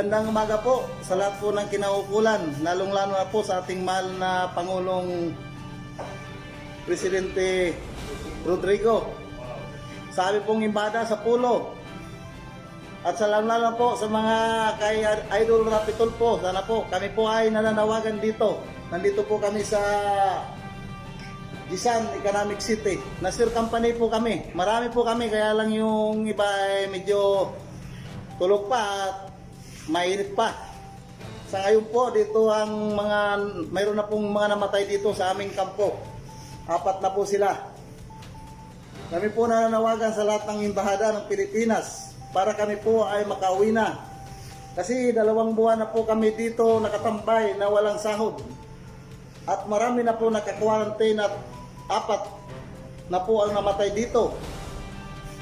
Magandang umaga po sa lahat po ng kinaukulan, lalong-lalo na po sa ating mahal na Pangulong Presidente Rodrigo. Sabi pong imbada sa pulo. At sa lalong-lalo po sa mga kay Idol Rapi Tulfo, sana po kami po ay nananawagan dito. Nandito po kami sa Jisan Economic City. Nasir company po kami. Marami po kami, kaya lang yung iba ay medyo tulog pa at mainit pa. Sa ngayon po, dito ang mayroon na pong mga namatay dito sa aming kampo. 4 na po sila. Kami po nananawagan sa lahat ng embahada ng Pilipinas para kami po ay makauwi na. Kasi 2 buwan na po kami dito nakatambay na walang sahod. At marami na po naka-quarantine at 4 na po ang namatay dito.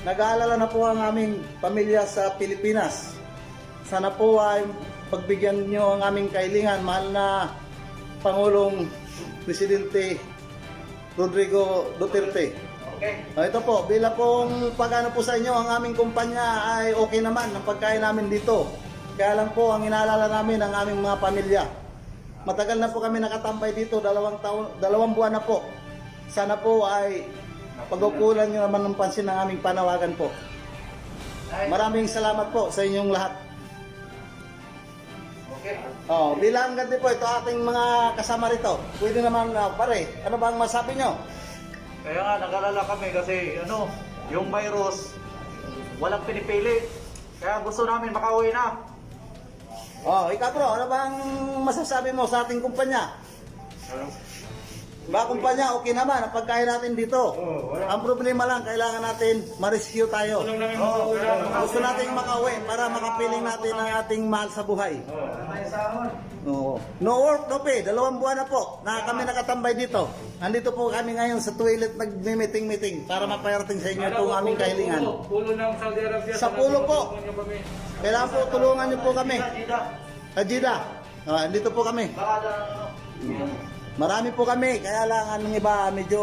Nag-aalala na po ang aming pamilya sa Pilipinas. Sana po ay pagbigyan nyo ang aming kahilingan, mahal na Pangulong Presidente Rodrigo Duterte. Okay. Ito po, bila pong pag-ano po sa inyo, ang aming kumpanya ay okay naman ang pagkain namin dito. Kaya lang po, ang inaalala namin ang aming mga pamilya. Matagal na po kami nakatambay dito, 2 buwan na po. Sana po ay pag-ukulan nyo naman ng pansin ng aming panawagan po. Maraming salamat po sa inyong lahat. Okay. Bilang ganti po, ito ating mga kasama rito. Pwede naman, pare, ano bang masabi nyo? Kaya nga, nag-alala kami kasi yung virus, walang pinipili. Kaya gusto namin makauwi na. Ikaw bro, ano bang masasabi mo sa ating kumpanya? Ba kumpanya, okay naman ang pagkain natin dito. Ang problema lang, kailangan natin ma-rescue tayo. Gusto natin makauwi para makapiling natin ang ating mahal sa buhay. No work, no pay. 2 buwan na po na kami nakatambay dito. Nandito po kami ngayon sa toilet nag-meeting para mapayarating sa inyo itong aming kahilingan. Pulo ng Saudi Arabia. Sa pulo po. Kailangan po tulungan niyo po kami. Sa Jeddah. Nandito po kami. Marami po kami, kaya lang anong iba, medyo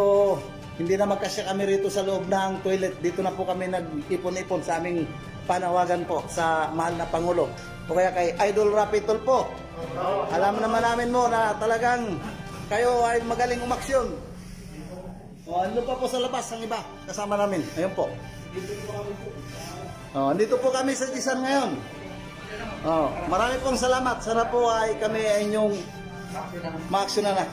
hindi na magkasya kami rito sa loob ng toilet. Dito na po kami nag-ipon-ipon sa aming panawagan po sa mahal na Pangulo. O kaya kay Idol Rapi Tulfo. Alam naman namin mo na talagang kayo ay magaling umaksyon. Ano pa po sa labas ang iba, kasama namin. Ayun po. Dito po kami sa Jisan ngayon. Marami pong salamat. Sana po ay kami ay inyong maaksyon na.